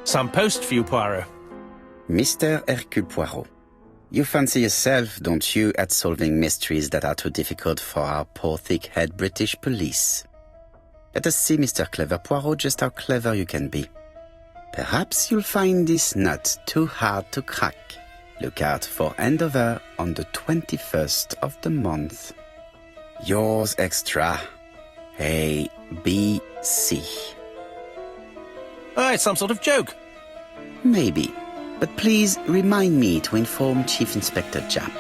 Some post for you, Poirot. Mr. Hercule Poirot, you fancy yourself, don't you, at solving mysteries that are too difficult for our poor thick-head British police. Let us see, Mr. Clever Poirot, just how clever you can be. Perhaps you'll find this nut too hard to crack. Look out for Andover on the 21st of the month. Yours extra, A, B, C. Oh, it's some sort of joke. Maybe, but please remind me to inform Chief Inspector Japp.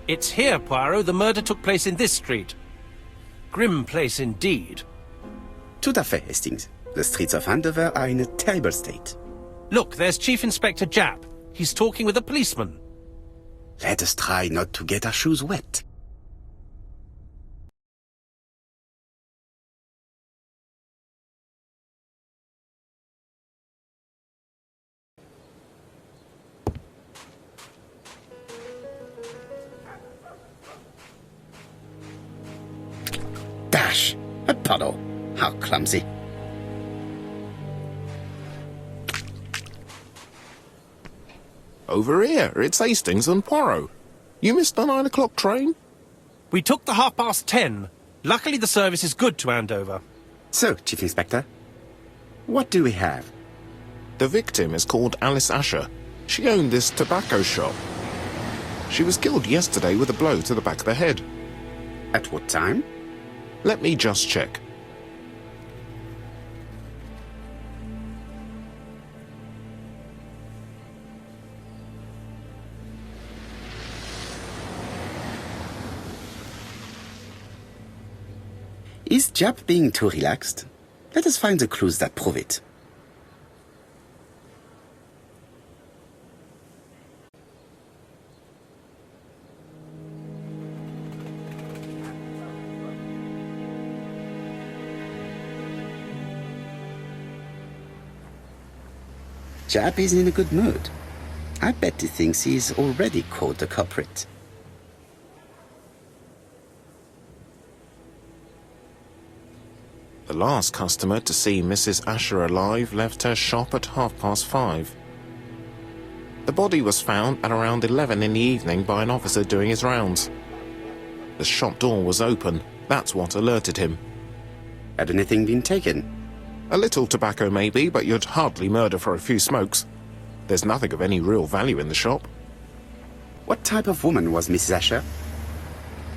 It's here, Poirot. The murder took place in this street. Grim place indeed. Tout à fait, Hastings. The streets of Andover are in a terrible state. Look, there's Chief Inspector Japp. He's talking with a policeman. Let us try not to get our shoes wet. Dash! A puddle. How clumsy. Over here, it's Hastings and Poirot. You missed the 9 o'clock train? We took the 10:30. Luckily the service is good to Andover. So, Chief Inspector, what do we have? The victim is called Alice Asher. She owned this tobacco shop. She was killed yesterday with a blow to the back of the head. At what time? Let me just check. Is Japp being too relaxed? Let us find the clues that prove it. Japp is in a good mood. I bet he thinks he's already caught the culprit. The last customer to see Mrs. Asher alive left her shop at 5:30. The body was found at around 11 in the evening by an officer doing his rounds. The shop door was open. That's what alerted him. Had anything been taken? A little tobacco maybe, but you'd hardly murder for a few smokes. There's nothing of any real value in the shop. What type of woman was Mrs. Asher?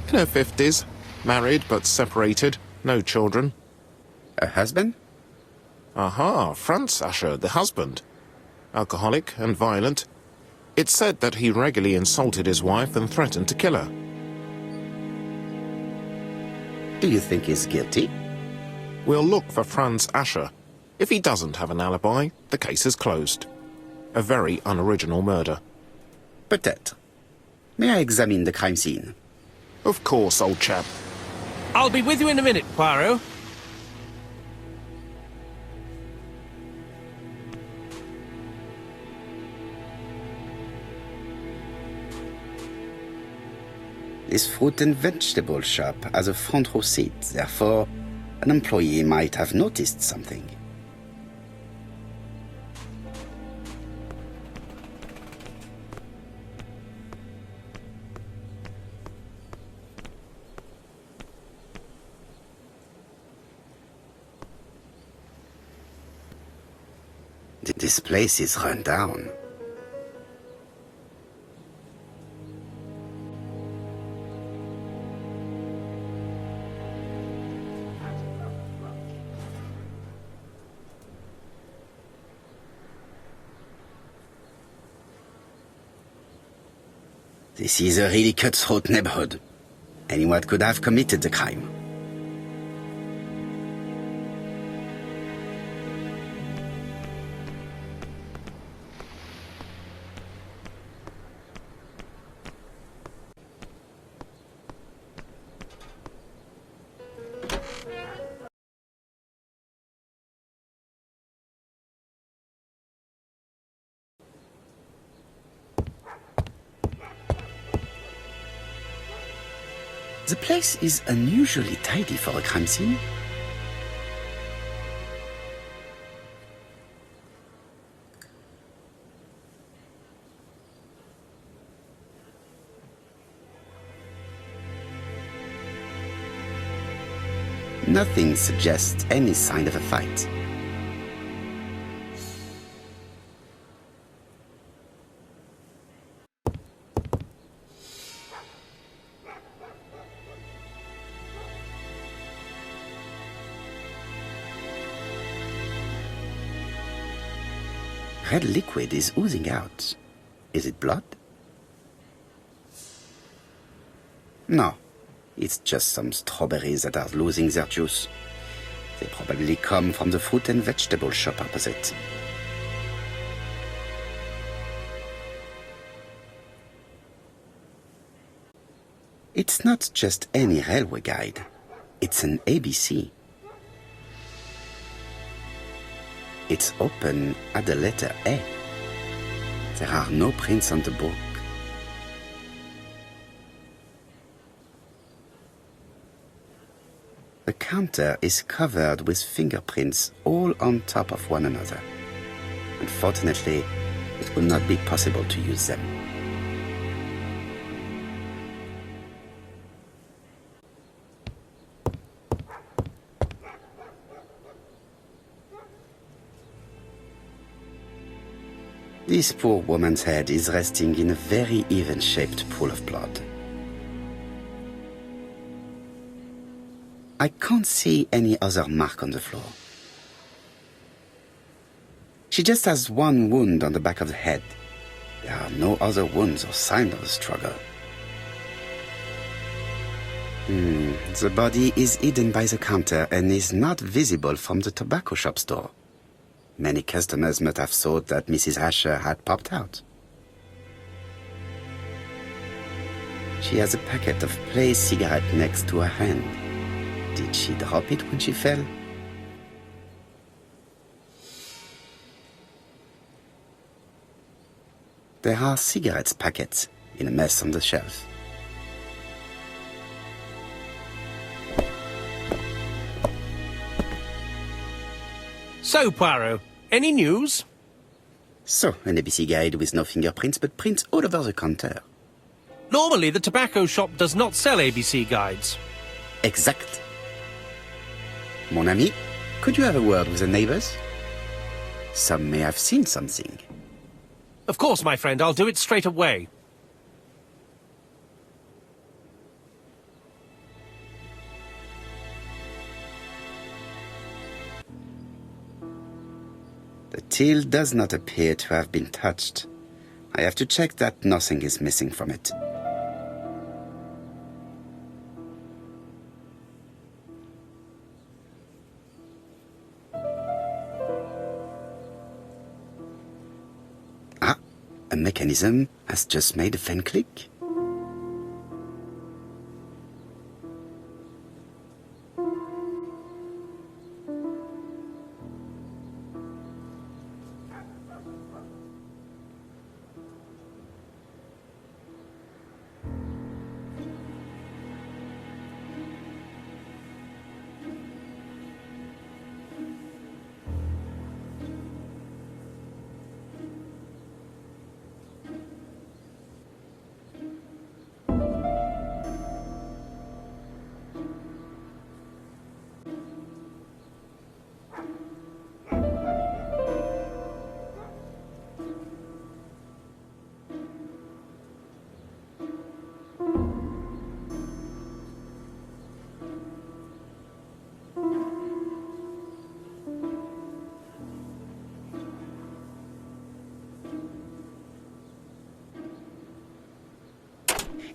In her 50s, married but separated, no children. Her husband? Aha, Franz Asher, the husband. Alcoholic and violent. It's said that he regularly insulted his wife and threatened to kill her. Do you think he's guilty? We'll look for Franz Asher. If he doesn't have an alibi, the case is closed. A very unoriginal murder. Peut-être. May I examine the crime scene? Of course, old chap. I'll be with you in a minute, Poirot. This fruit and vegetable shop has a front row seat, therefore an employee might have noticed something. This place is run down. This is a really cutthroat neighborhood. Anyone could have committed the crime. The place is unusually tidy for a crime scene. Nothing suggests any sign of a fight. Red liquid is oozing out. Is it blood? No, it's just some strawberries that are losing their juice. They probably come from the fruit and vegetable shop opposite. It's not just any railway guide. It's an ABC. It's open at the letter A. There are no prints on the book. The counter is covered with fingerprints all on top of one another. Unfortunately, it will not be possible to use them. This poor woman's head is resting in a very even-shaped pool of blood. I can't see any other mark on the floor. She just has one wound on the back of the head. There are no other wounds or signs of a struggle. The body is hidden by the counter and is not visible from the tobacco shop door. Many customers must have thought that Mrs. Asher had popped out. She has a packet of placed cigarette next to her hand. Did she drop it when she fell? There are cigarette packets in a mess on the shelf. So, Poirot, any news? So, an ABC guide with no fingerprints, but prints all over the counter. Normally, the tobacco shop does not sell ABC guides. Exact. Mon ami, could you have a word with the neighbors? Some may have seen something. Of course, my friend, I'll do it straight away. The till does not appear to have been touched. I have to check that nothing is missing from it. Ah, a mechanism has just made a fan click.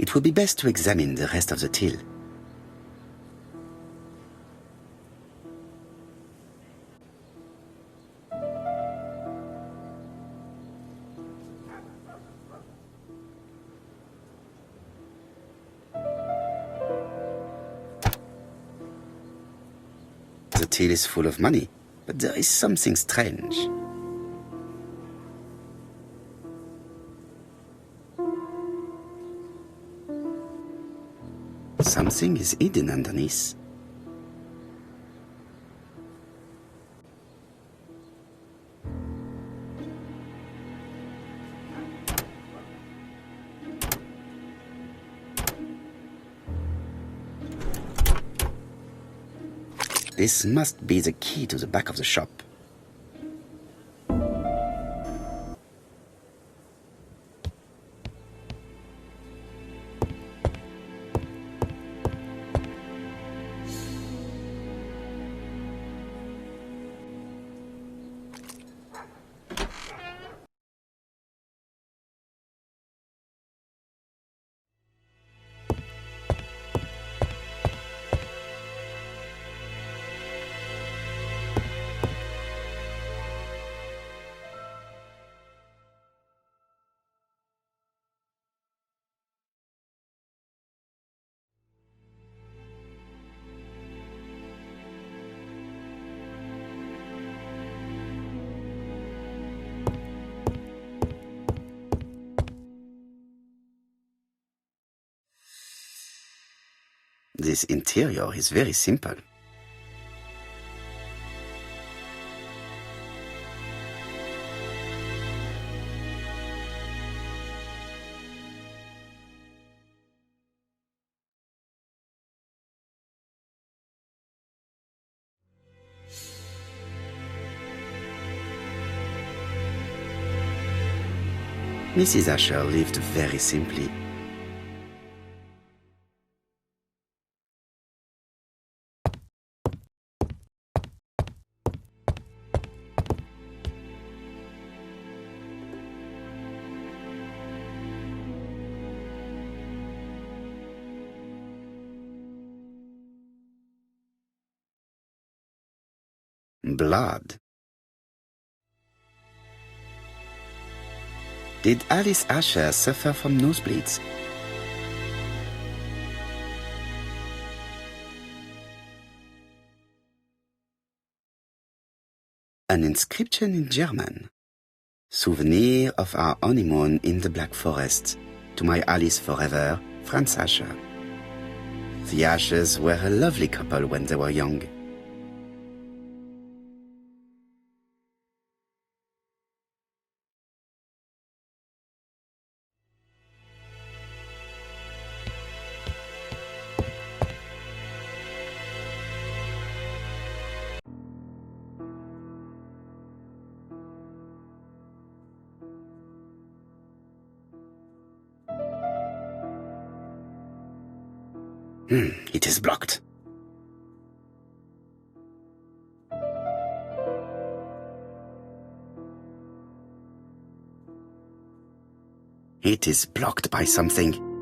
it would be best to examine the rest of the till. The till is full of money, but there is something strange. Something is hidden underneath. This must be the key to the back of the shop. This interior is very simple. Mrs. Asher lived very simply. Blood. Did Alice Asher suffer from nosebleeds? An inscription in German. Souvenir of our honeymoon in the Black Forest. To my Alice forever, Franz Asher. The Ashers were a lovely couple when they were young. It is blocked. It is blocked by something.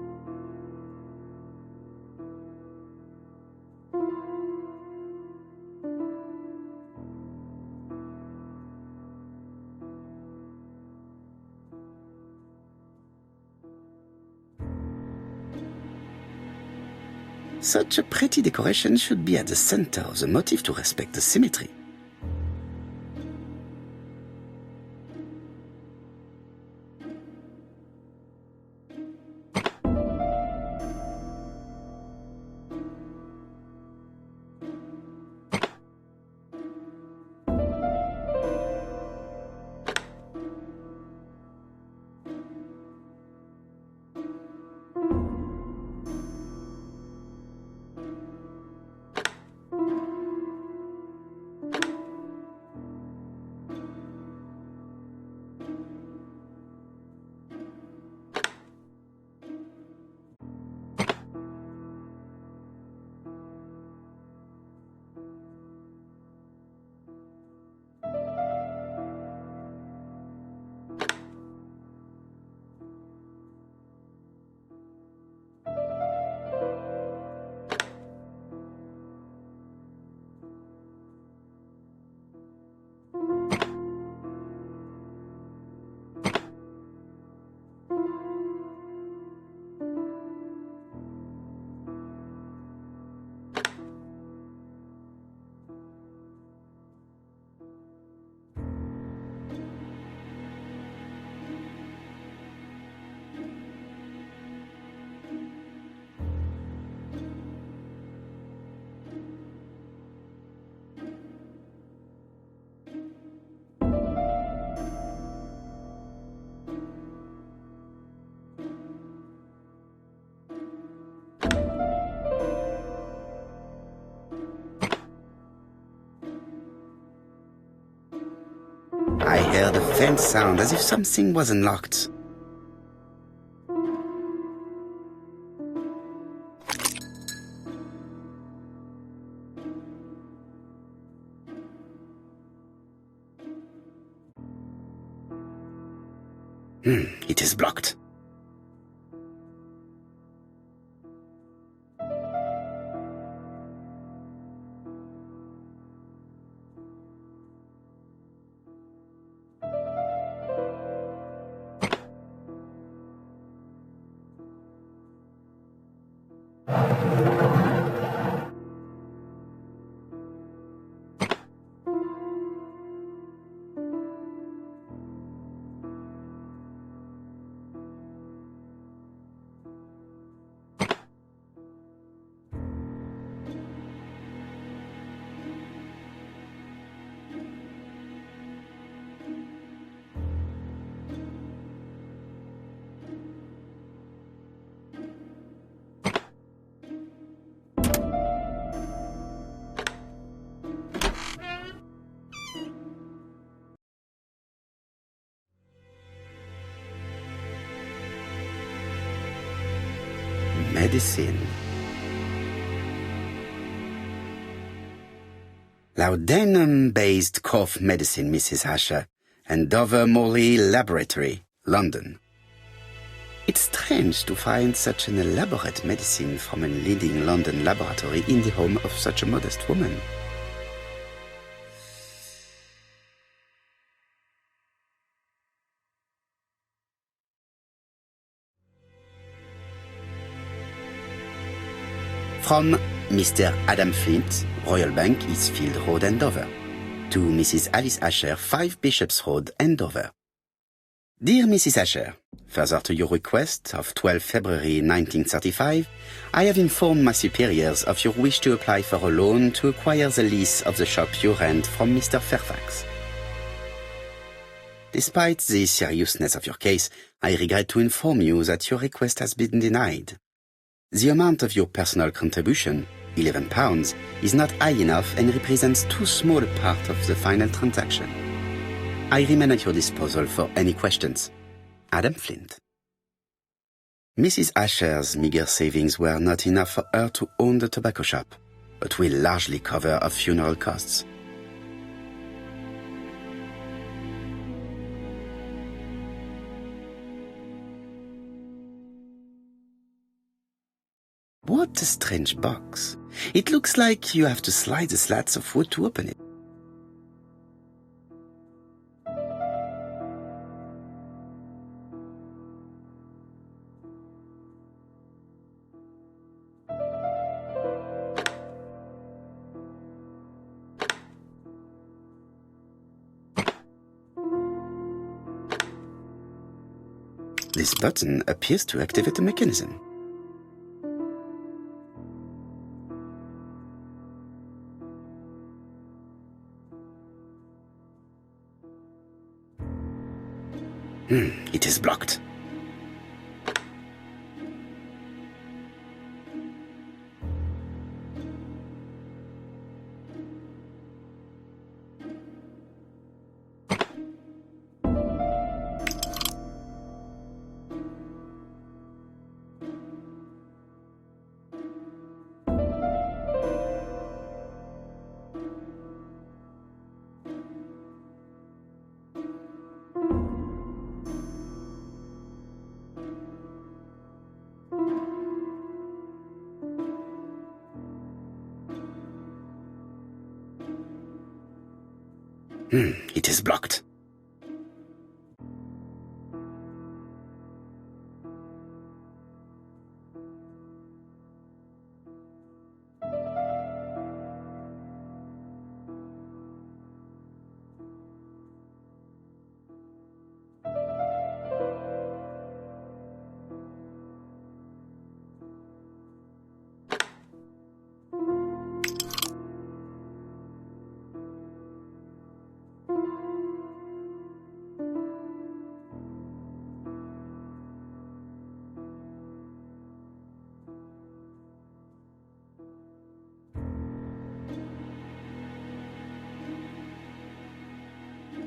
Such a pretty decoration should be at the center of the motif to respect the symmetry. I heard a faint sound as if something was unlocked. It is blocked. Medicine. Laudanum-based cough medicine, Mrs. Asher, Andover Morley Laboratory, London. It's strange to find such an elaborate medicine from a leading London laboratory in the home of such a modest woman. From Mr. Adam Flint, Royal Bank, Eastfield Road, Andover, to Mrs. Alice Asher, 5 Bishops Road, Andover. Dear Mrs. Asher, further to your request of 12 February 1935, I have informed my superiors of your wish to apply for a loan to acquire the lease of the shop you rent from Mr. Fairfax. Despite the seriousness of your case, I regret to inform you that your request has been denied. The amount of your personal contribution, £11, is not high enough and represents too small a part of the final transaction. I remain at your disposal for any questions. Adam Flint. Mrs. Asher's meager savings were not enough for her to own the tobacco shop, but will largely cover her funeral costs. What a strange box. It looks like you have to slide the slats of wood to open it. This button appears to activate the mechanism. It is blocked. It is blocked.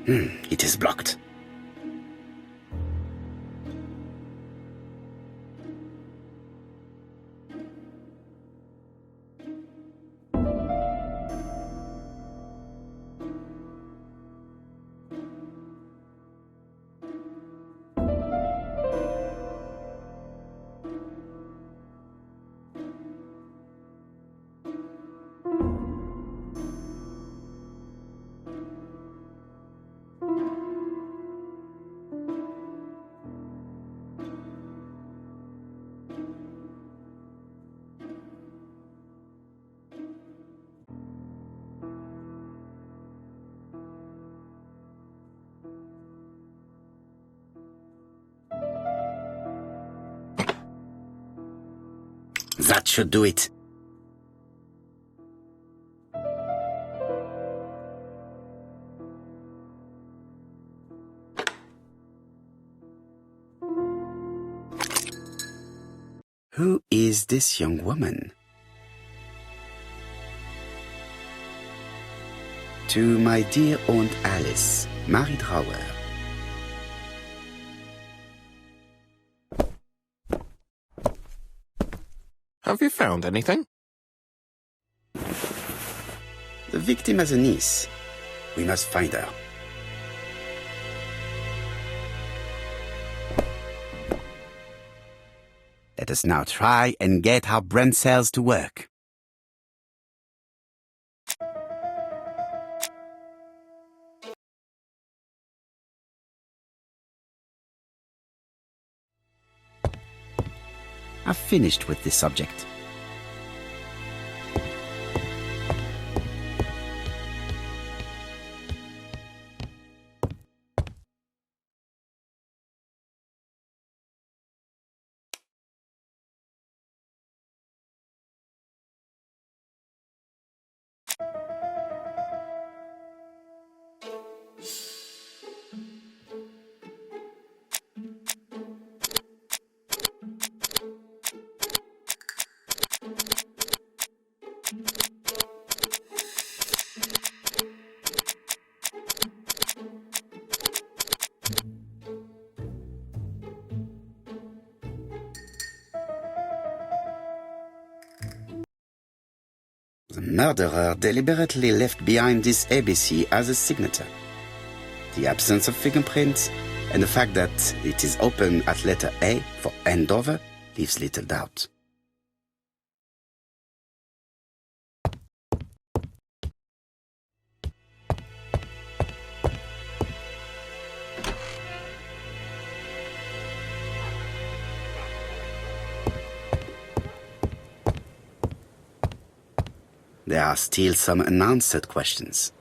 It is blocked. That should do it. Who is this young woman? To my dear Aunt Alice, Mary Drower. Have you found anything? The victim has a niece. We must find her. Let us now try and get our brain cells to work. I've finished with this subject. The murderer deliberately left behind this ABC as a signature. The absence of fingerprints and the fact that it is open at letter A for Andover leaves little doubt. There are still some unanswered questions.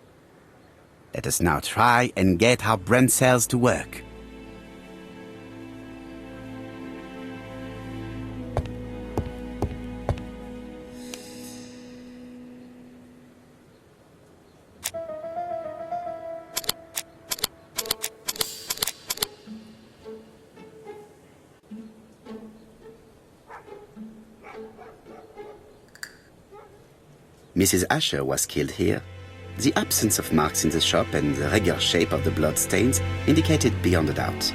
Let us now try and get our brain cells to work. Mrs. Asher was killed here. The absence of marks in the shop and the regular shape of the blood stains indicated beyond a doubt.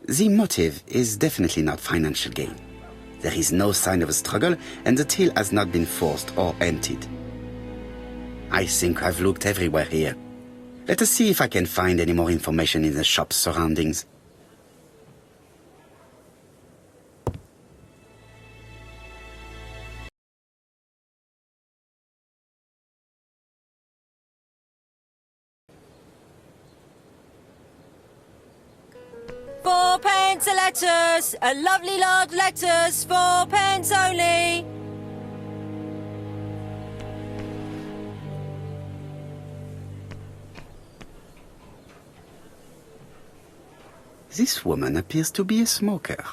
The motive is definitely not financial gain. There is no sign of a struggle, and the till has not been forced or emptied. I think I've looked everywhere here. Let us see if I can find any more information in the shop's surroundings. £4 a letters, a lovely large letters, £4 only. This woman appears to be a smoker.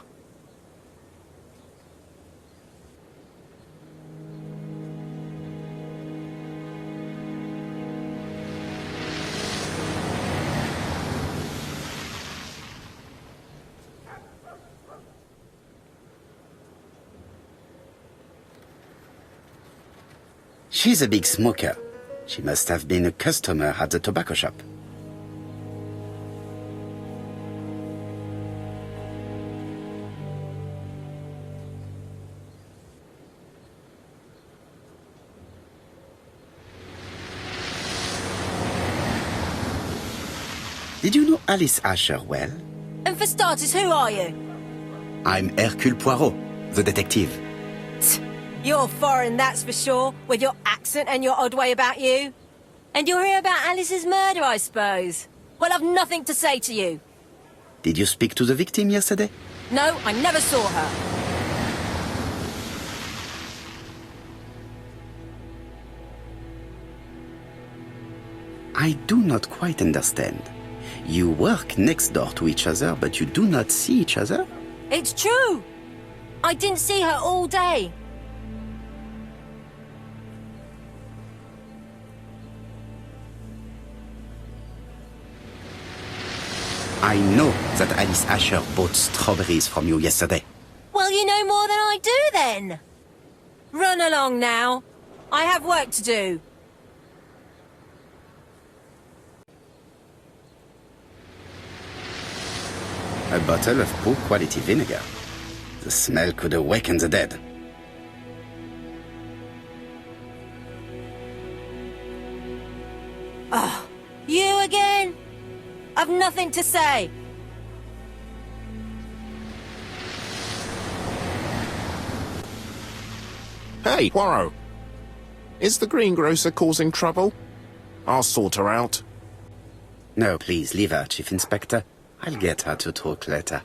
She's a big smoker. She must have been a customer at the tobacco shop. Did you know Alice Asher well? And for starters, who are you? I'm Hercule Poirot, the detective. You're foreign, that's for sure, with your accent and your odd way about you. And you're here about Alice's murder, I suppose. Well, I've nothing to say to you. Did you speak to the victim yesterday? No, I never saw her. I do not quite understand. You work next door to each other, but you do not see each other? It's true. I didn't see her all day. I know that Alice Asher bought strawberries from you yesterday. Well, you know more than I do, then. Run along now. I have work to do. A bottle of poor quality vinegar. The smell could awaken the dead. Oh, you again? I've nothing to say. Hey, Poirot. Is the greengrocer causing trouble? I'll sort her out. No, please, leave her, Chief Inspector. I'll get her to talk later.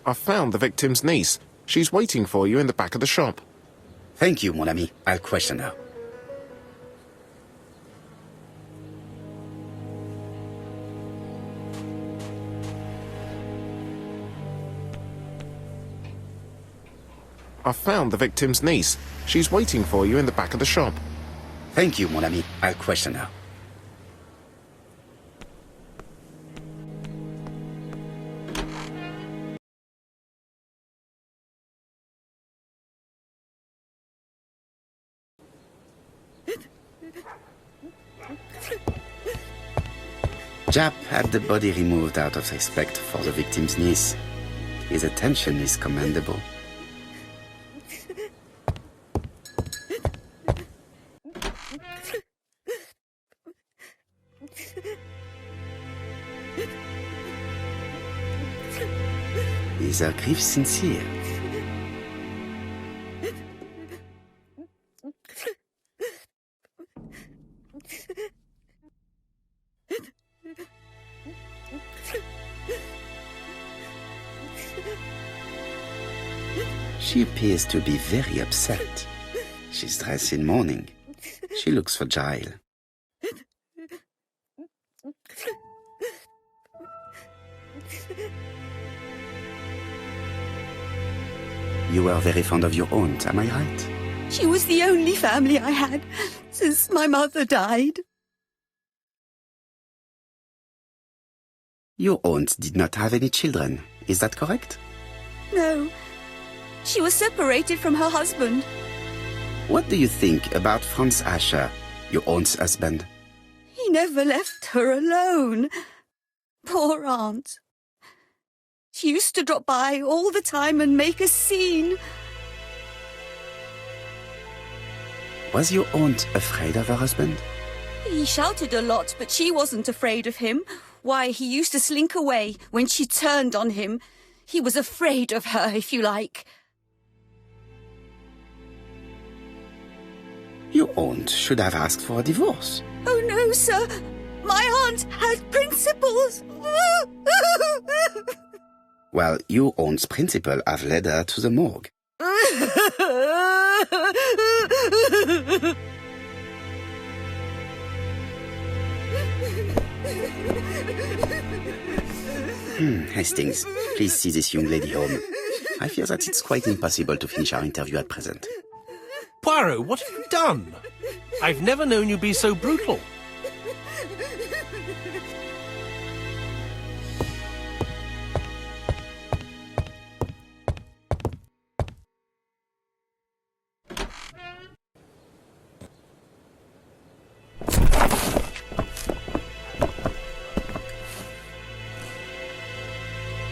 I found the victim's niece. She's waiting for you in the back of the shop. Thank you, mon ami. I'll question her. I found the victim's niece. She's waiting for you in the back of the shop. Thank you, mon ami. I'll question her. Jap had the body removed out of respect for the victim's niece. His attention is commendable. Is her grief sincere? She appears to be very upset. She's dressed in mourning. She looks fragile. You were very fond of your aunt, am I right? She was the only family I had since my mother died. Your aunt did not have any children, is that correct? No. She was separated from her husband. What do you think about Franz Asher, your aunt's husband? He never left her alone. Poor aunt. She used to drop by all the time and make a scene. Was your aunt afraid of her husband? He shouted a lot, but she wasn't afraid of him. Why, he used to slink away when she turned on him. He was afraid of her, if you like. Your aunt should have asked for a divorce. Oh, no, sir. My aunt had principles. Well, your aunt's principal have led her to the morgue. Hastings, please see this young lady home. I fear that it's quite impossible to finish our interview at present. Poirot, what have you done? I've never known you be so brutal.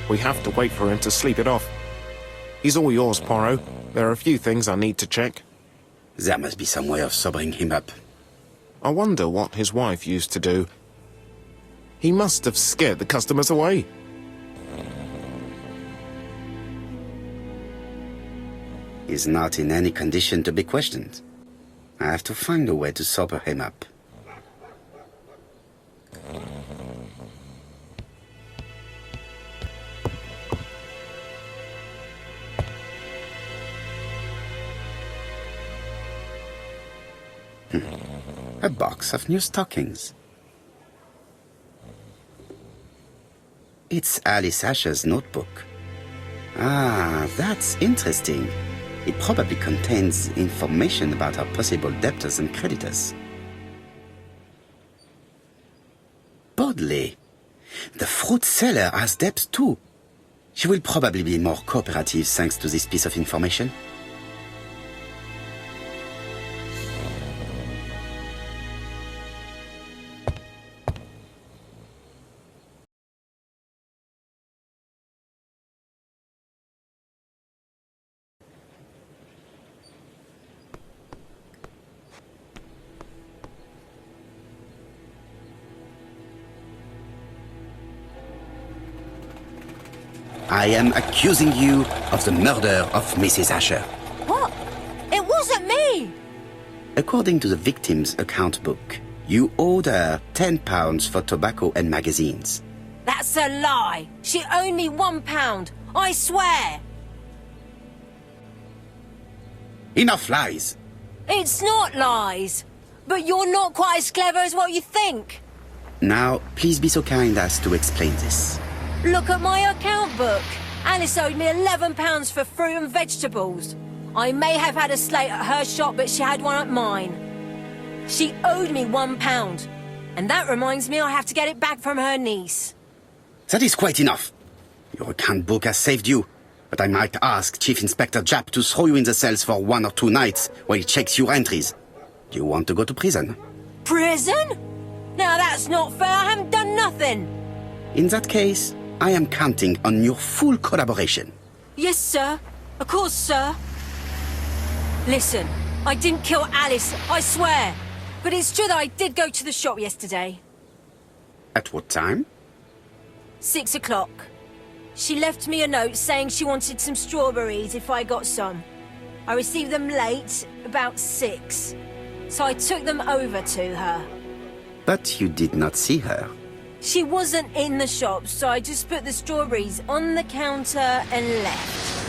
We have to wait for him to sleep it off. He's all yours, Poirot. There are a few things I need to check. There must be some way of sobering him up. I wonder what his wife used to do. He must have scared the customers away. He's not in any condition to be questioned. I have to find a way to sober him up. A box of new stockings. It's Alice Asher's notebook. Ah, that's interesting. It probably contains information about our possible debtors and creditors. Bodley. The fruit seller has debts too. She will probably be more cooperative thanks to this piece of information. I am accusing you of the murder of Mrs. Asher. What? It wasn't me! According to the victim's account book, you owed her £10 for tobacco and magazines. That's a lie. She owed me £1. I swear. Enough lies! It's not lies. But you're not quite as clever as what you think. Now, please be so kind as to explain this. Look at my account book. Alice owed me £11 for fruit and vegetables. I may have had a slate at her shop, but she had one at mine. She owed me £1. And that reminds me I have to get it back from her niece. That is quite enough. Your account book has saved you, but I might ask Chief Inspector Japp to throw you in the cells for 1 or 2 nights while he checks your entries. Do you want to go to prison? Prison? Now that's not fair. I haven't done nothing. In that case, I am counting on your full collaboration. Yes, sir. Of course, sir. Listen, I didn't kill Alice, I swear. But it's true that I did go to the shop yesterday. At what time? 6 o'clock. She left me a note saying she wanted some strawberries if I got some. I received them late, about 6. So I took them over to her. But you did not see her. She wasn't in the shop, so I just put the strawberries on the counter and left.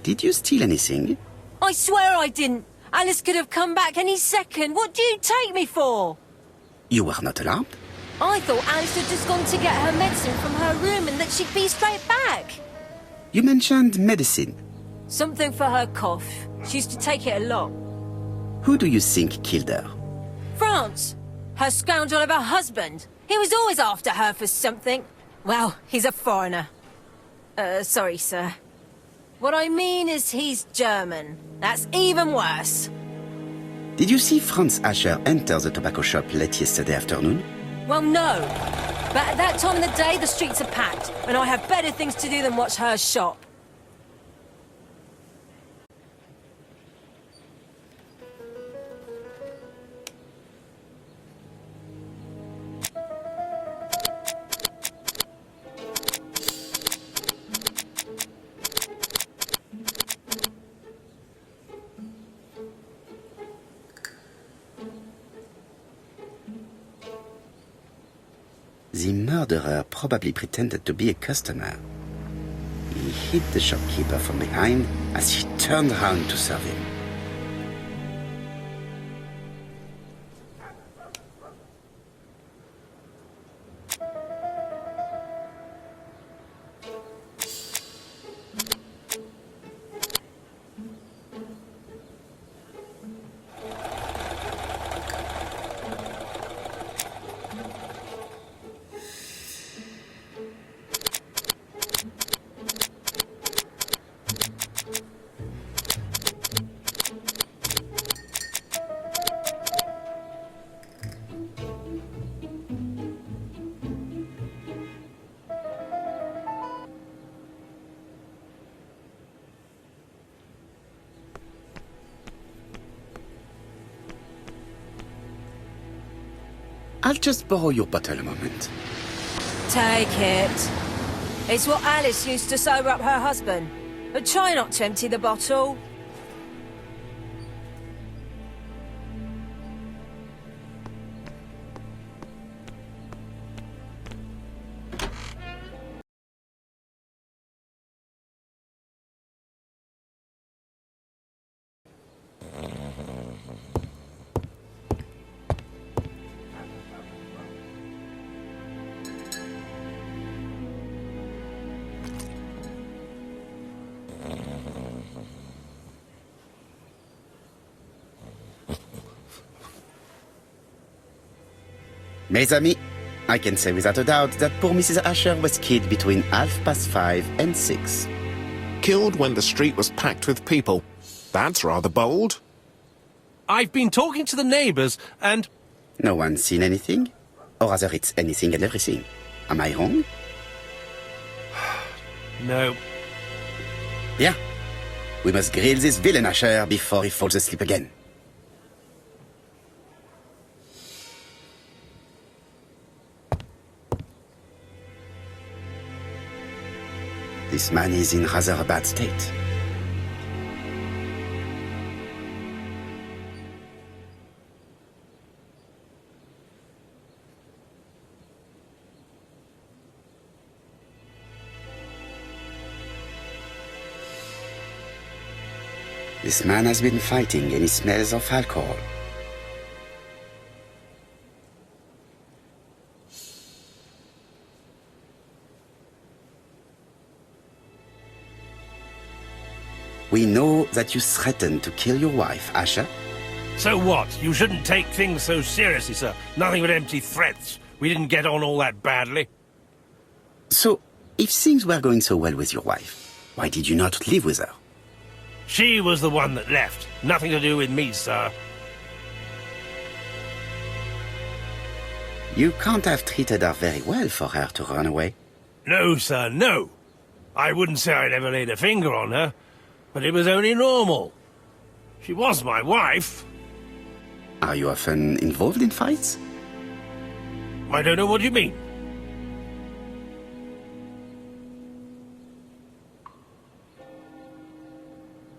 Did you steal anything? I swear I didn't. Alice could have come back any second. What do you take me for? You were not alarmed? I thought Alice had just gone to get her medicine from her room and that she'd be straight back. You mentioned medicine. Something for her cough. She used to take it a lot. Who do you think killed her? France. Her scoundrel of a husband. He was always after her for something. Well, he's a foreigner. Sorry, sir. What I mean is he's German. That's even worse. Did you see Franz Asher enter the tobacco shop late yesterday afternoon? Well, no. But at that time of the day, the streets are packed, and I have better things to do than watch her shop. The murderer probably pretended to be a customer. He hit the shopkeeper from behind as she turned around to serve him. I'll just borrow your bottle a moment. Take it. It's what Alice used to sober up her husband. But try not to empty the bottle. Mes amis, I can say without a doubt that poor Mrs. Asher was killed between 5:30 and 6. Killed when the street was packed with people. That's rather bold. I've been talking to the neighbours, and... No one's seen anything? Or rather, it's anything and everything. Am I wrong? No. Bien. We must grill this villain Asher before he falls asleep again. This man is in rather a bad state. This man has been fighting and he smells of alcohol. We know that you threatened to kill your wife, Asher. So what? You shouldn't take things so seriously, sir. Nothing but empty threats. We didn't get on all that badly. So, if things were going so well with your wife, why did you not live with her? She was the one that left. Nothing to do with me, sir. You can't have treated her very well for her to run away. No, sir, no. I wouldn't say I'd ever laid a finger on her, but it was only normal. She was my wife. Are you often involved in fights? I don't know what you mean.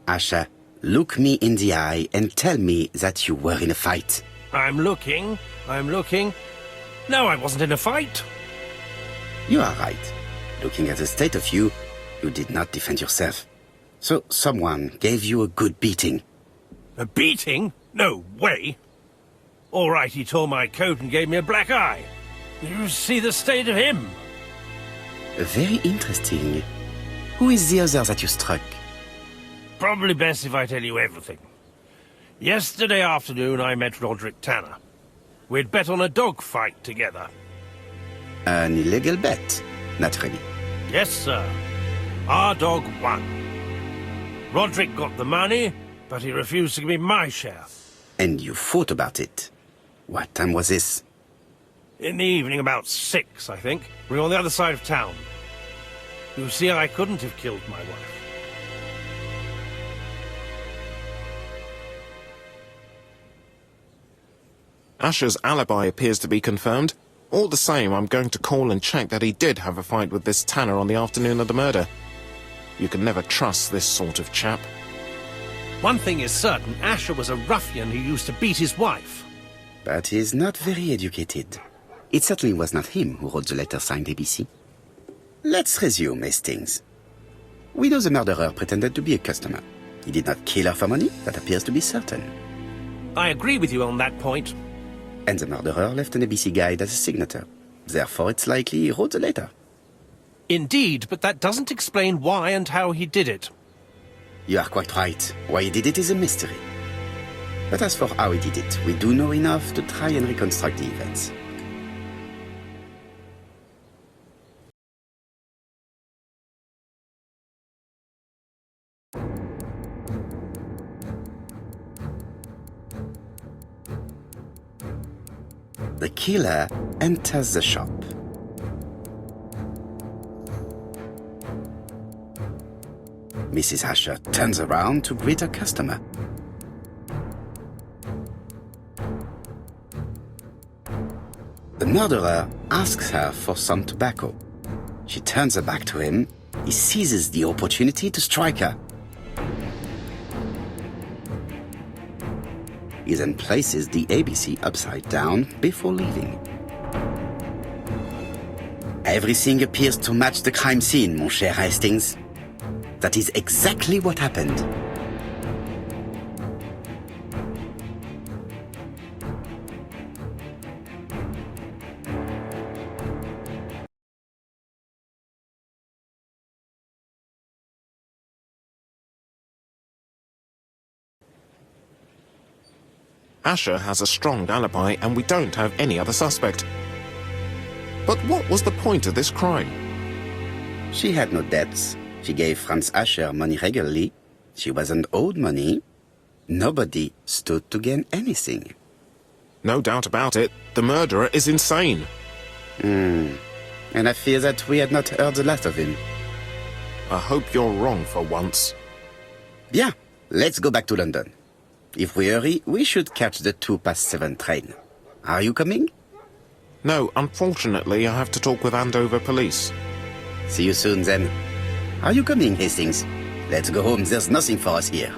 Asher, look me in the eye and tell me that you were in a fight. I'm looking. No, I wasn't in a fight. You are right. Looking at the state of you, you did not defend yourself. So someone gave you a good beating. A beating? No way. All right, he tore my coat and gave me a black eye. You see the state of him. Very interesting. Who is the other that you struck? Probably best if I tell you everything. Yesterday afternoon, I met Roderick Tanner. We'd bet on a dog fight together. An illegal bet, naturally. Yes, sir. Our dog won. Roderick got the money, but he refused to give me my share. And you fought about it. What time was this? In the evening, about 6, I think. We were on the other side of town. You see, I couldn't have killed my wife. Asher's alibi appears to be confirmed. All the same, I'm going to call and check that he did have a fight with this Tanner on the afternoon of the murder. You can never trust this sort of chap. One thing is certain, Asher was a ruffian who used to beat his wife. But he is not very educated. It certainly was not him who wrote the letter signed ABC. Let's resume, Hastings. We know the murderer pretended to be a customer. He did not kill her for money, that appears to be certain. I agree with you on that point. And the murderer left an ABC guide as a signature. Therefore, it's likely he wrote the letter. Indeed, but that doesn't explain why and how he did it. You are quite right. Why he did it is a mystery. But as for how he did it, we do know enough to try and reconstruct the events. The killer enters the shop. Mrs. Asher turns around to greet her customer. murderer asks her for some tobacco. She turns her back to him. He seizes the opportunity to strike her. He then places the ABC upside down before leaving. Everything appears to match the crime scene, mon cher Hastings. That is exactly what happened. Asher has a strong alibi and we don't have any other suspect. But what was the point of this crime? She had no debts. She gave Franz Asher money regularly. She wasn't owed money. Nobody stood to gain anything. No doubt about it, the murderer is insane. And I fear that we had not heard the last of him. I hope you're wrong for once. Bien, let's go back to London. If we hurry, we should catch the 7:02 train. Are you coming? No, unfortunately, I have to talk with Andover police. See you soon, then. Are you coming, Hastings? Let's go home. There's nothing for us here.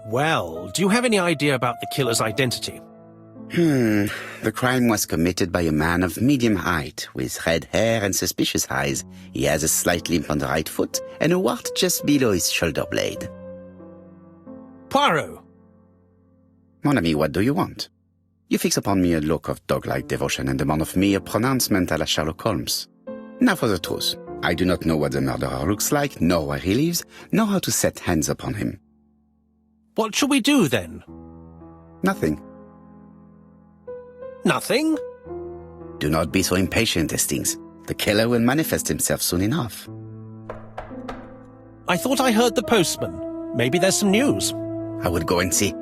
Well, do you have any idea about the killer's identity? The crime was committed by a man of medium height, with red hair and suspicious eyes. He has a slight limp on the right foot and a wart just below his shoulder blade. Poirot! Mon ami, what do you want? You fix upon me a look of dog-like devotion and demand of me a pronouncement à la Sherlock Holmes. Now for the truth. I do not know what the murderer looks like, nor where he lives, nor how to set hands upon him. What shall we do, then? Nothing. Nothing? Do not be so impatient, Hastings. The killer will manifest himself soon enough. I thought I heard the postman. Maybe there's some news. I would go and see.